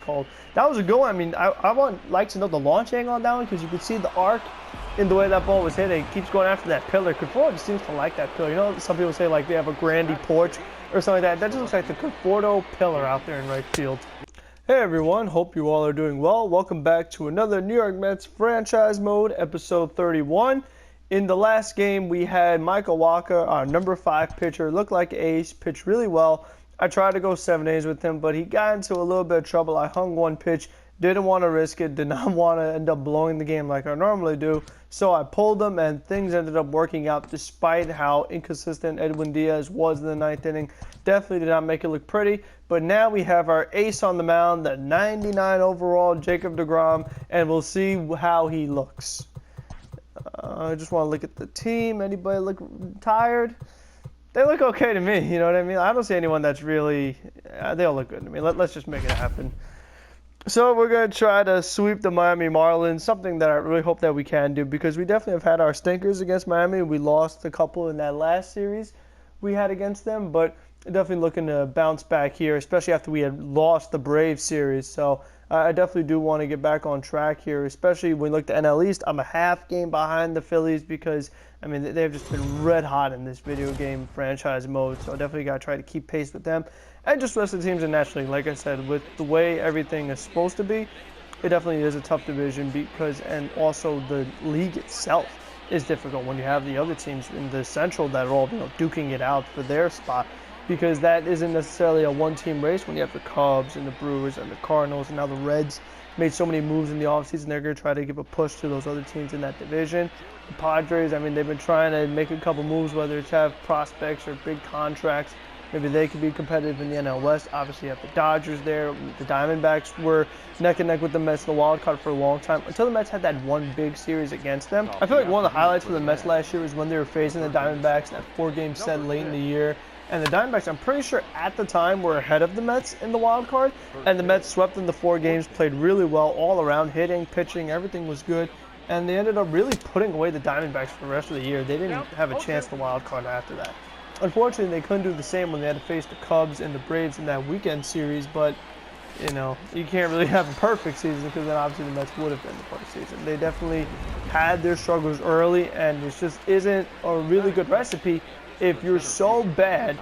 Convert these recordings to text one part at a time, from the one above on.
called. That was a good one. I mean, I want like to know the launch angle on that one because you could see the arc in the way that ball was hit. It keeps going after that pillar. Conforto just seems to like that pillar. You know, some people say like they have a Grandy porch or something like that. That just looks like the Conforto pillar out there in right field. Hey everyone, hope you all are doing well. Welcome back to another New York Mets franchise mode, episode 31. In the last game, we had Michael Walker, our number 5 pitcher, looked like an ace, pitched really well. I tried to go 7 days with him, but he got into a little bit of trouble. I hung one pitch, didn't want to risk it, did not want to end up blowing the game like I normally do. So I pulled him, and things ended up working out despite how inconsistent Edwin Diaz was in the 9th inning. Definitely did not make it look pretty. But now we have our ace on the mound, the 99 overall Jacob deGrom, and we'll see how he looks. I just want to look at the team. Anybody look tired? They look okay to me, you know what I mean? I don't see anyone that's really... they all look good to me. Let's just make it happen. So we're going to try to sweep the Miami Marlins, something that I really hope that we can do, because we definitely have had our stinkers against Miami. We lost a couple in that last series we had against them, but definitely looking to bounce back here, especially after we had lost the Braves series. So I definitely do want to get back on track here, especially when we look at NL East. I'm a half game behind the Phillies because, I mean, they've just been red hot in this video game franchise mode. So I definitely got to try to keep pace with them. And just the rest of the teams in National League. Like I said, with the way everything is supposed to be, it definitely is a tough division because, and also the league itself is difficult when you have the other teams in the Central that are all, duking it out for their spot. Because that isn't necessarily a one-team race when you have the Cubs and the Brewers and the Cardinals, and now the Reds made so many moves in the offseason. They're going to try to give a push to those other teams in that division. The Padres, I mean, they've been trying to make a couple moves, whether it's have prospects or big contracts. Maybe they could be competitive in the NL West. Obviously, you have the Dodgers there. The Diamondbacks were neck and neck with the Mets in the wild card for a long time until the Mets had that one big series against them. I feel like one of the highlights for the Mets last year was when they were facing the Diamondbacks, that 4-game set late in the year. And the Diamondbacks, I'm pretty sure at the time, were ahead of the Mets in the wild card. And the Mets swept in the 4 games, played really well all around, hitting, pitching, everything was good. And they ended up really putting away the Diamondbacks for the rest of the year. They didn't have a chance in the wild card after that. Unfortunately, they couldn't do the same when they had to face the Cubs and the Braves in that weekend series. But, you can't really have a perfect season because then obviously the Mets would have been the postseason. They definitely had their struggles early, and it just isn't a really good recipe if you're so bad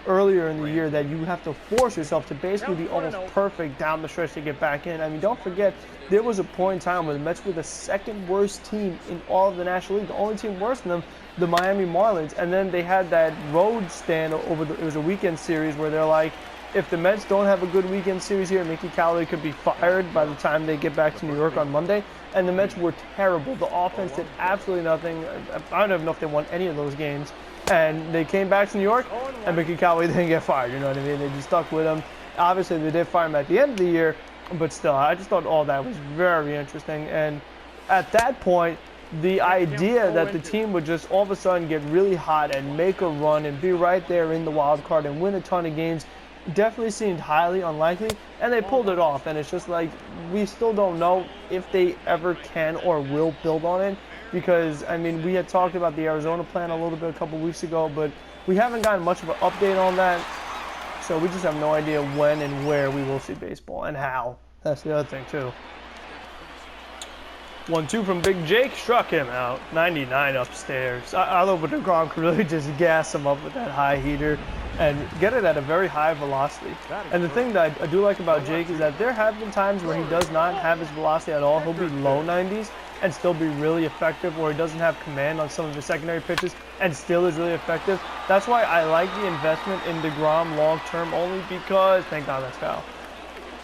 earlier in the year that you have to force yourself to basically be almost perfect down the stretch to get back in. I mean, don't forget, there was a point in time where the Mets were the second worst team in all of the National League. The only team worse than them, the Miami Marlins. And then they had that road stand it was a weekend series where they're like, if the Mets don't have a good weekend series here, Mickey Callaway could be fired by the time they get back to New York on Monday. And the Mets were terrible. The offense did absolutely nothing. I don't even know if they won any of those games. And they came back to New York, and Mickey Callaway didn't get fired, you know what I mean? They just stuck with him. Obviously, they did fire him at the end of the year, but still, I just thought all that was very interesting. And at that point, the idea that the team would just all of a sudden get really hot and make a run and be right there in the wild card and win a ton of games definitely seemed highly unlikely, and they pulled it off. And it's just like, we still don't know if they ever can or will build on it. Because, I mean, we had talked about the Arizona plan a little bit a couple weeks ago, but we haven't gotten much of an update on that. So we just have no idea when and where we will see baseball and how. That's the other thing, too. 1-2 from Big Jake, struck him out. 99 upstairs. I love when DeGrom could really just gas him up with that high heater and get it at a very high velocity. And the thing that I do like about Jake is that there have been times where he does not have his velocity at all. He'll be low 90s and still be really effective, or he doesn't have command on some of his secondary pitches and still is really effective. That's why I like the investment in DeGrom long term, only because, thank God that's foul,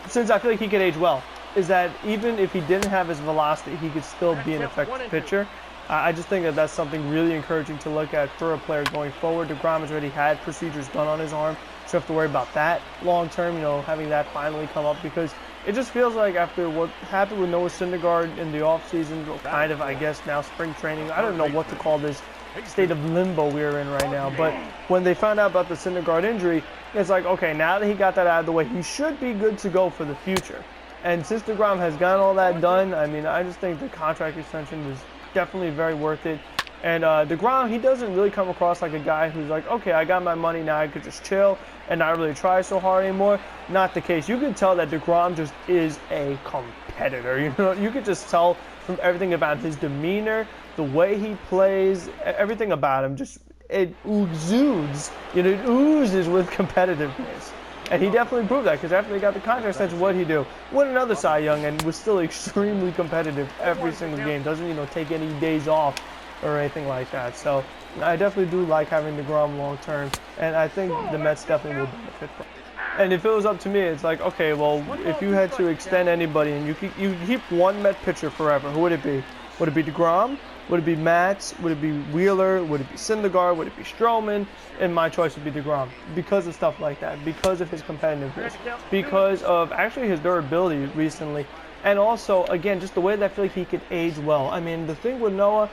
since I feel like he could age well, is that even if he didn't have his velocity, he could still be an effective pitcher. I just think that that's something really encouraging to look at for a player going forward. DeGrom has already had procedures done on his arm, so you have to worry about that long term, having that finally come up, because it just feels like after what happened with Noah Syndergaard in the offseason, kind of, I guess, now spring training, I don't know what to call this state of limbo we're in right now, but when they found out about the Syndergaard injury, it's like, okay, now that he got that out of the way, he should be good to go for the future. And since DeGrom has gotten all that done, I mean, I just think the contract extension was definitely very worth it. And DeGrom, he doesn't really come across like a guy who's like, okay, I got my money now, I could just chill and not really try so hard anymore. Not the case. You can tell that DeGrom just is a competitor. You know, you could just tell from everything about his demeanor, the way he plays, everything about him, just it exudes, you know, it oozes with competitiveness. And he definitely proved that, because after they got the contract extension, what did he do? Won another Cy Young and was still extremely competitive every single game. Doesn't, you know, take any days off or anything like that. So I definitely do like having DeGrom long term, and I think the Mets definitely will benefit from it. And if it was up to me, it's like, okay, well, if you had to extend anybody and you keep one Met pitcher forever, who would it be? Would it be DeGrom? Would it be Matz? Would it be Wheeler? Would it be Syndergaard? Would it be Stroman? And my choice would be DeGrom, because of stuff like that, because of his competitiveness, because of actually his durability recently, and also, again, just the way that I feel like he could age well. I mean, the thing with Noah,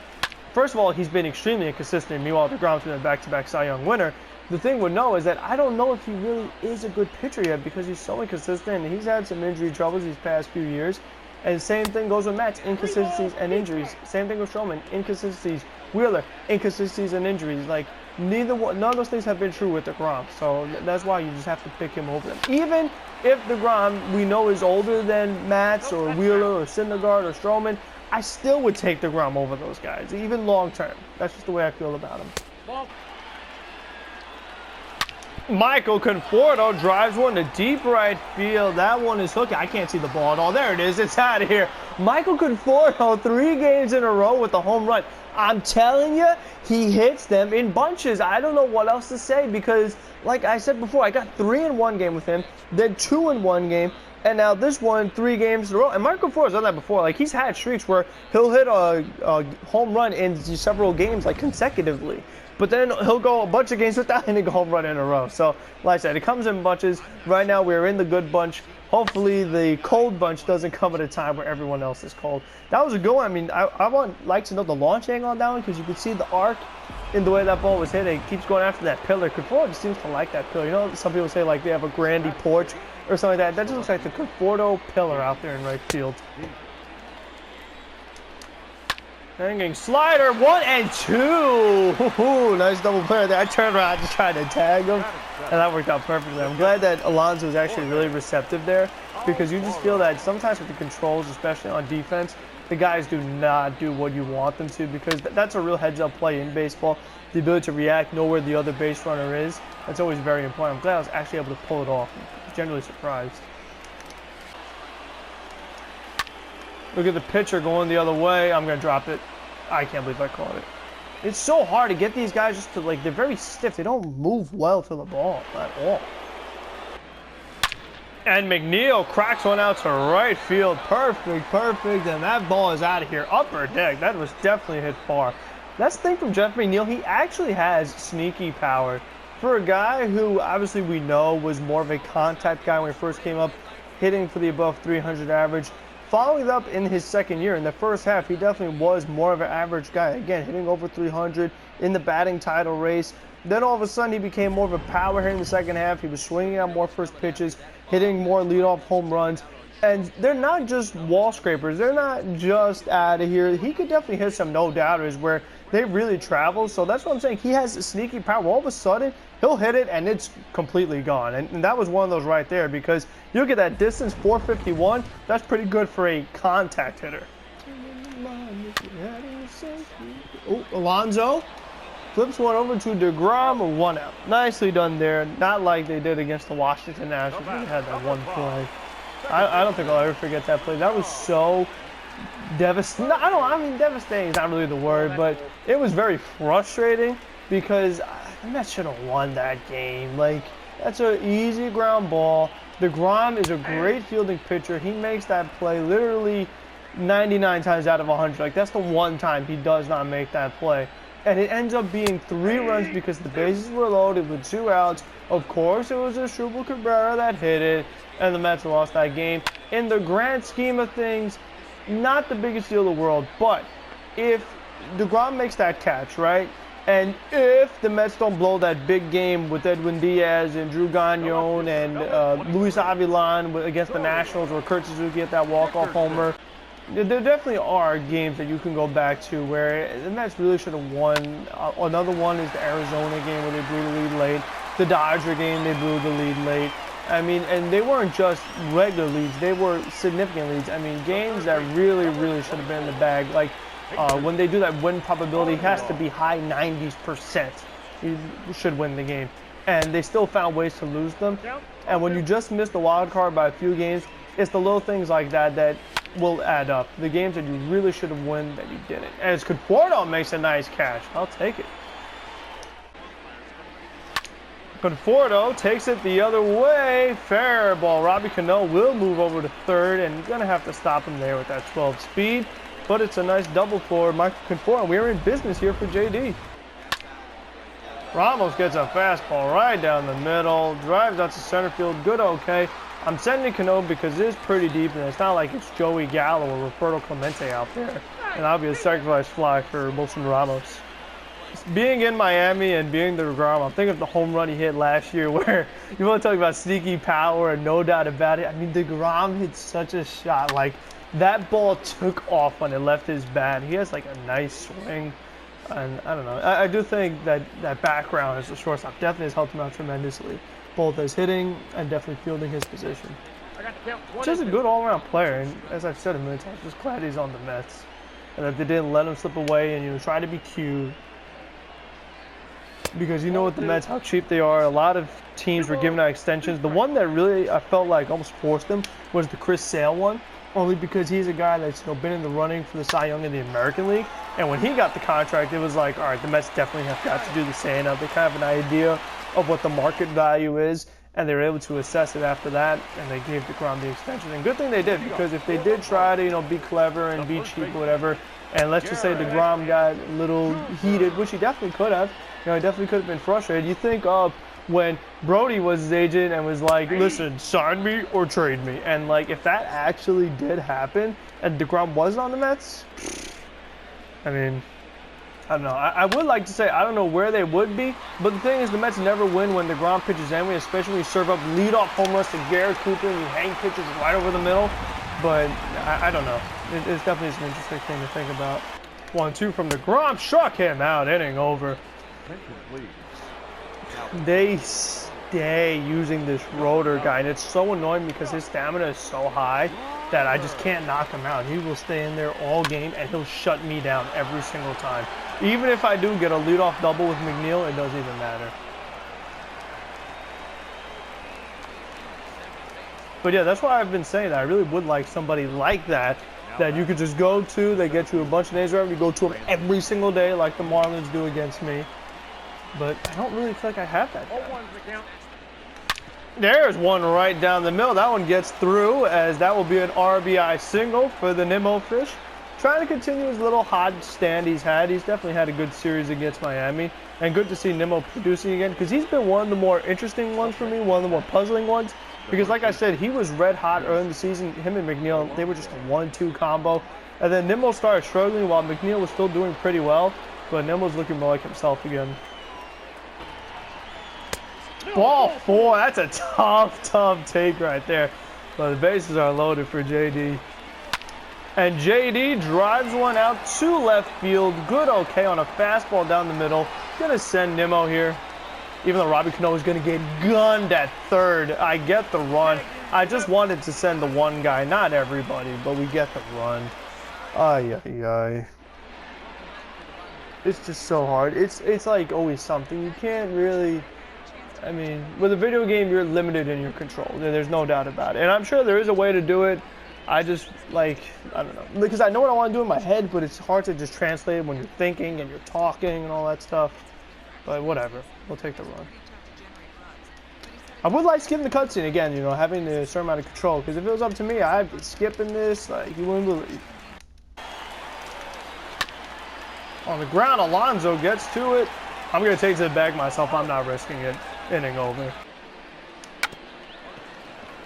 first of all, he's been extremely inconsistent. Meanwhile, DeGrom's been a back-to-back Cy Young winner. The thing with Noah is that I don't know if he really is a good pitcher yet, because he's so inconsistent, and he's had some injury troubles these past few years. And same thing goes with Matz, inconsistencies and injuries. Same thing with Stroman, inconsistencies. Wheeler, inconsistencies and injuries. Like, none of those things have been true with DeGrom. So that's why you just have to pick him over them. Even if DeGrom, we know, is older than Matz or Wheeler or Syndergaard or Stroman, I still would take DeGrom over those guys, even long term. That's just the way I feel about him. Michael Conforto drives one to deep right field. That one is hooking. I can't see the ball at all. There it is. It's out of here. Michael Conforto, 3 games in a row with a home run. I'm telling you, he hits them in bunches. I don't know what else to say, because, like I said before, I got 3 in one game with him, then 2 in one game, and now this one, 3 games in a row. And Michael Conforto's done that before. Like, he's had streaks where he'll hit a home run in several games, like, consecutively. But then he'll go a bunch of games without hitting a home run in a row. So, like I said, it comes in bunches. Right now, we're in the good bunch. Hopefully, the cold bunch doesn't come at a time where everyone else is cold. That was a good one. I mean, I would like to know the launch angle on that one, because you can see the arc in the way that ball was hit. It keeps going after that pillar. Conforto just seems to like that pillar. You know, some people say, like, they have a Grandy porch or something like that. That just looks like the Conforto pillar out there in right field. Hanging slider, 1 and 2. Ooh, nice double play there. I turned around, just tried to tag him, and that worked out perfectly. I'm glad that Alonso was actually really receptive there, because you just feel that sometimes with the controls, especially on defense, the guys do not do what you want them to, because that's a real heads-up play in baseball. The ability to react, know where the other base runner is, that's always very important. I'm glad I was actually able to pull it off. I'm generally surprised. Look at the pitcher going the other way. I'm going to drop it. I can't believe I caught it. It's so hard to get these guys just to, like, they're very stiff. They don't move well to the ball at all. And McNeil cracks one out to right field. Perfect, perfect. And that ball is out of here. Upper deck. That was definitely hit far. That's the thing from Jeff McNeil. He actually has sneaky power. For a guy who, obviously, we know was more of a contact guy when he first came up, hitting for the above 300 average. Following it up in his second year, in the first half, he definitely was more of an average guy. Again, hitting over 300 in the batting title race. Then all of a sudden, he became more of a power hitter in the second half. He was swinging out more first pitches, hitting more leadoff home runs. And they're not just wall scrapers. They're not just out of here. He could definitely hit some no-doubters where they really travel. So that's what I'm saying. He has sneaky power. All of a sudden, he'll hit it, and it's completely gone. And that was one of those right there, because you look at that distance, 451. That's pretty good for a contact hitter. Oh, Alonso flips one over to DeGrom, 1 out. Nicely done there. Not like they did against the Washington Nationals. They had that one play. I don't think I'll ever forget that play. That was so devastating. I mean, devastating is not really the word, but it was very frustrating, because the Mets should have won that game. Like, that's an easy ground ball. DeGrom is a great fielding pitcher. He makes that play literally 99 times out of 100. Like, that's the one time he does not make that play. And it ends up being 3 runs because the bases were loaded with 2 outs. Of course, it was Asdrubal Cabrera that hit it, and the Mets lost that game. In the grand scheme of things, not the biggest deal in the world, but if DeGrom makes that catch, right, and if the Mets don't blow that big game with Edwin Diaz and Drew Gagnon and Luis Avilan against the Nationals, where Kurt Suzuki hit that walk-off homer, there definitely are games that you can go back to where the Mets really should have won. Another one is the Arizona game where they blew the lead late. The Dodger game, they blew the lead late. I mean, and they weren't just regular leads, they were significant leads. I mean, games that really, really should have been in the bag. Like, when they do that win probability, it has to be high 90s%. You should win the game. And they still found ways to lose them. And when you just miss the wild card by a few games, it's the little things like that that will add up. The games that you really should have won that you didn't. As Conforto makes a nice catch. I'll take it. Conforto takes it the other way. Fair ball. Robbie Cano will move over to third, and you're going to have to stop him there with that 12 speed. But it's a nice double for Michael Conforto. We are in business here for JD. Ramos gets a fastball right down the middle. Drives out to center field. Good, okay. I'm sending Cano because it is pretty deep, and it's not like it's Joey Gallo or Roberto Clemente out there. And that'll be a sacrifice fly for Wilson Ramos. Being in Miami and being the DeGrom, I'm thinking of the home run he hit last year where you want to talk about sneaky power and no doubt about it. I mean, DeGrom hit such a shot. Like, that ball took off when it left his bat. He has, like, a nice swing. And I don't know. I do think that background as a shortstop definitely has helped him out tremendously, both as hitting and definitely fielding his position. Just a good all-around player, and as I've said a million times, just glad he's on the Mets, and that they didn't let him slip away and try to be cute. Because you know what the Mets, how cheap they are. A lot of teams were giving out extensions. The one that really I felt like almost forced them was the Chris Sale one. Only because he's a guy that's been in the running for the Cy Young in the American League. And when he got the contract, it was like, all right, the Mets definitely have got to do the same. They kind of have an idea of what the market value is, and they were able to assess it after that, and they gave DeGrom the extension. And good thing they did, because if they did try to, be clever and be cheap or whatever, and let's just say DeGrom got a little heated, which he definitely could have. He definitely could have been frustrated. You think of when Brody was his agent and was like, listen, sign me or trade me. And, like, if that actually did happen and DeGrom was on the Mets, I mean, I don't know. I would like to say I don't know where they would be, but the thing is the Mets never win when DeGrom pitches anyway, especially when you serve up leadoff home runs to Garrett Cooper and you hang pitches right over the middle. But I don't know. It's definitely an interesting thing to think about. 1-2 from DeGrom. Struck him out. Inning over. They stay using this rotor guy, and it's so annoying because his stamina is so high that I just can't knock him out. He will stay in there all game, and he'll shut me down every single time. Even if I do get a leadoff double with McNeil, it doesn't even matter. But yeah, that's why I've been saying that. I really would like somebody like that you could just go to. They get you a bunch of days wherever. You go to them every single day like the Marlins do against me. But I don't really feel like I have that guy. There's one right down the middle. That one gets through, as that will be an RBI single for the Nimmo Fish. Trying to continue his little hot stand he's had. He's definitely had a good series against Miami. And good to see Nimmo producing again, because he's been one of the more interesting ones for me, one of the more puzzling ones. Because like I said, he was red hot early in the season. Him and McNeil, they were just a 1-2 combo. And then Nimmo started struggling while McNeil was still doing pretty well. But Nimmo's looking more like himself again. Ball 4, that's a tough take right there. But the bases are loaded for JD. And JD drives one out to left field. Good, okay, on a fastball down the middle. Gonna send Nimmo here. Even though Robbie Cano is gonna get gunned at third. I get the run. I just wanted to send the one guy, not everybody, but we get the run. Ay, ay, ay. It's just so hard. It's like always something. You can't really... I mean, with a video game, you're limited in your control. There's no doubt about it. And I'm sure there is a way to do it. I just, like, I don't know. Because I know what I want to do in my head, but it's hard to just translate it when you're thinking and you're talking and all that stuff. But whatever. We'll take the run. I would like skipping the cutscene again, having a certain amount of control. Because if it was up to me, I'd be skipping this like you wouldn't believe. On the ground, Alonso gets to it. I'm going to take it to the bag myself. I'm not risking it. Inning over.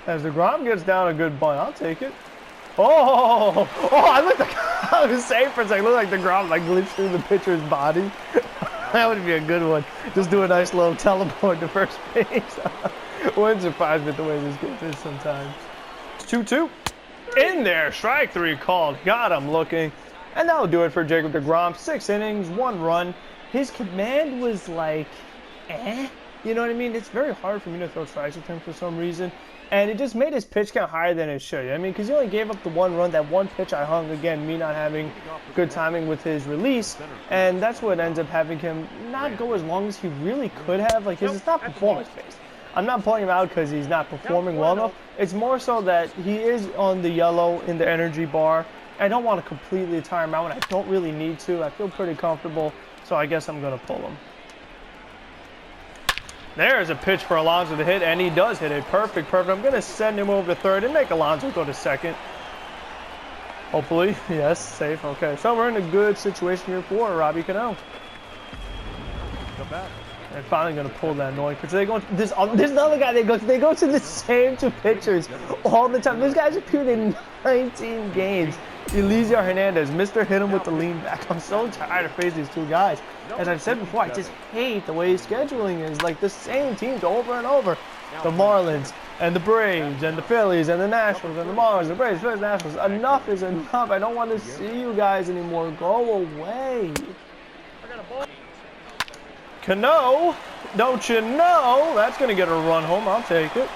As DeGrom gets down a good bunt, I'll take it. Oh, I was safe for a second. It looked like DeGrom glitched through the pitcher's body. That would be a good one. Just do a nice little teleport to first base. Wouldn't surprise me the way this game is sometimes. It's 2-2. In there, strike 3 called. Got him looking. And that'll do it for Jacob deGrom. 6 innings, 1 run. His command was like, you know what I mean? It's very hard for me to throw strikes at him for some reason. And it just made his pitch count higher than it should. I mean, because he only gave up the 1 run, that 1 pitch I hung. Again, me not having good timing with his release. And that's what ends up having him not go as long as he really could have. Like, it's not performance-based. I'm not pulling him out because he's not performing well enough. It's more so that he is on the yellow in the energy bar. I don't want to completely tire him out when I don't really need to. I feel pretty comfortable, so I guess I'm going to pull him. There's a pitch for Alonso to hit, and he does hit it. Perfect. I'm going to send him over to third and make Alonso go to second. Hopefully. Yes, safe. Okay, so we're in a good situation here for Robbie Cano. They're finally going to pull that annoying pitch. They go. There's another guy. They go to the same 2 pitchers all the time. This guy's appeared in 19 games. Eliezer Hernandez, Mr. Hit him with the lean back. I'm so tired of facing these 2 guys. As I've said before, I just hate the way his scheduling is. Like the same teams over and over. The Marlins and the Braves and the Phillies and the Nationals and the Marlins, the Braves, Phillies, Nationals. Enough is enough. I don't want to see you guys anymore. Go away. Cano, don't you know? That's going to get a run home. I'll take it.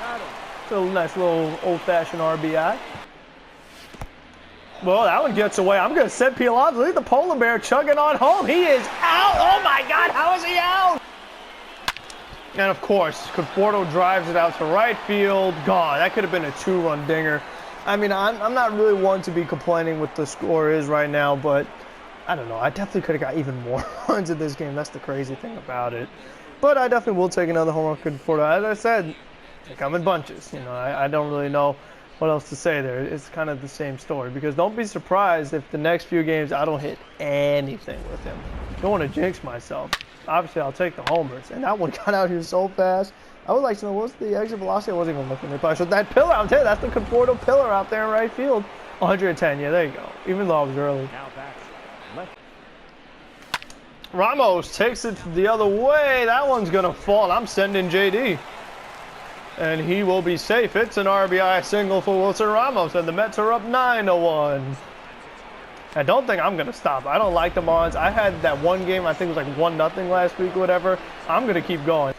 It's a nice little old-fashioned RBI. Well, that one gets away. I'm going to send P. Alonso. Look at the polar bear chugging on home. He is out. Oh, my God. How is he out? And, of course, Conforto drives it out to right field. Gone. That could have been a 2-run dinger. I mean, I'm not really one to be complaining what the score is right now, but I don't know. I definitely could have got even more runs in this game. That's the crazy thing about it. But I definitely will take another home run for Conforto. As I said, they come in bunches. You know, I don't really know what else to say there. It's kind of the same story, because don't be surprised if the next few games I don't hit anything with him. Don't want to jinx myself. Obviously, I'll take the homers, and that one got out here so fast. I would like to know what's the exit velocity. I wasn't even looking. They probably showed that pillar. I'm telling you, that's the Conforto pillar out there in right field. 110. Yeah, there you go. Even though I was early. Ramos takes it the other way. That one's gonna fall. I'm sending JD. And he will be safe. It's an RBI single for Wilson Ramos, and the Mets are up 9-1. I don't think I'm going to stop. I don't like the Marlins. I had that one game, I think it was like 1-0 last week or whatever. I'm going to keep going.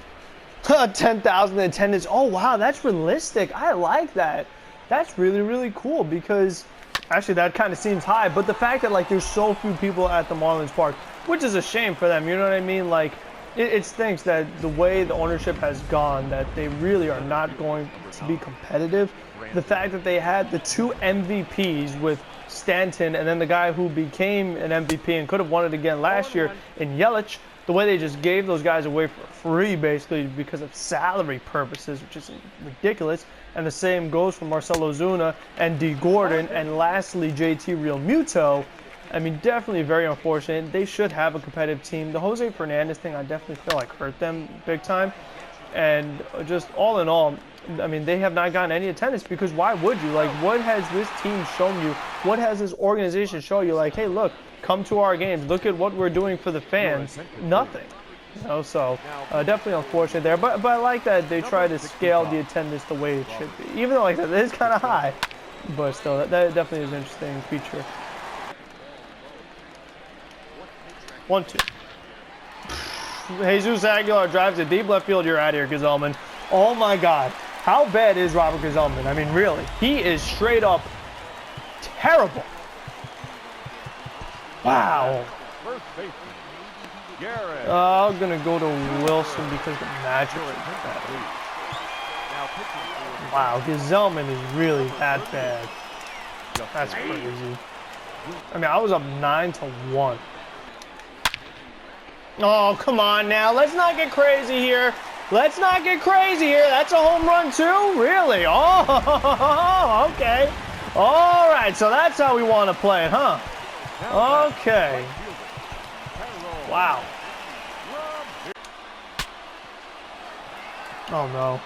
10,000 attendance. Oh, wow, that's realistic. I like that. That's really, really cool, because actually that kind of seems high. But the fact that, like, there's so few people at the Marlins Park, which is a shame for them, you know what I mean? Like, it stinks that the way the ownership has gone, that they really are not going to be competitive. The fact that they had the 2 MVPs with Stanton and then the guy who became an MVP and could have won it again last year in Yelich, the way they just gave those guys away for free basically because of salary purposes, which is ridiculous. And the same goes for Marcell Ozuna and D. Gordon, and lastly JT Realmuto. I mean, definitely very unfortunate. They should have a competitive team. The Jose Fernandez thing, I definitely feel like hurt them big time. And just all in all, I mean, they have not gotten any attendance, because why would you? Like, what has this team shown you? What has this organization shown you? Like, hey, look, come to our games. Look at what we're doing for the fans. Nothing. You know, so definitely unfortunate there. But I like that they try to scale the attendance the way it should be. Even though, like, that is kind of high. But still, that definitely is an interesting feature. 1-2. Jesus Aguilar drives it deep left field. You're out of here, Gazelman. Oh my God. How bad is Robert Gazelman? I mean, really. He is straight up terrible. Wow. I'm going to go to Wilson because the Magic is better. Wow, Gazelman is really that bad. That's crazy. I mean, I was up 9-1. Oh, come on now. Let's not get crazy here. Let's not get crazy here. That's a home run too? Really? Oh, okay. All right, so that's how we want to play it, huh? Okay. Wow. Oh, no.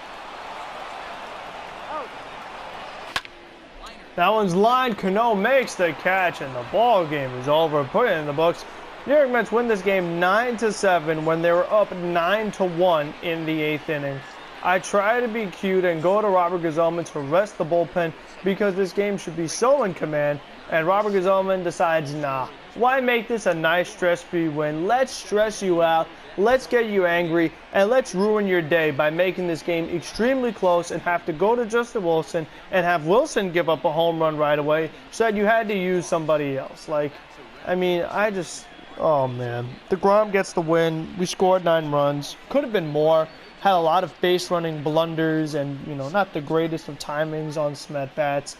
That one's lined. Cano makes the catch, and the ball game is over. Put it in the books. New York Mets win this game 9-7 when they were up 9-1 in the 8th inning. I try to be cute and go to Robert Gsellman to rest the bullpen because this game should be so in command, and Robert Gsellman decides, nah, why make this a nice stress-free win? Let's stress you out, let's get you angry, and let's ruin your day by making this game extremely close and have to go to Justin Wilson and have Wilson give up a home run right away so that you had to use somebody else. Like, I mean, oh man. DeGrom gets the win. We scored 9 runs. Could have been more. Had a lot of base running blunders and, you know, not the greatest of timings on some at-bats.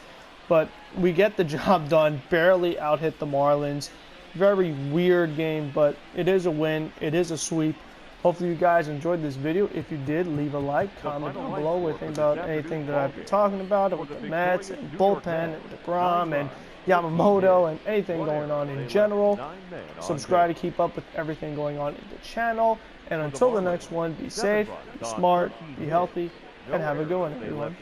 But we get the job done. Barely out-hit the Marlins. Very weird game, but it is a win. It is a sweep. Hopefully you guys enjoyed this video. If you did, leave a like, comment down below with anything that I've been talking about with the Mets and bullpen and DeGrom and Yamamoto and anything going on in general. Subscribe to keep up with everything going on in the channel. And until the next one, be safe, be smart, be healthy, and have a good one, everyone.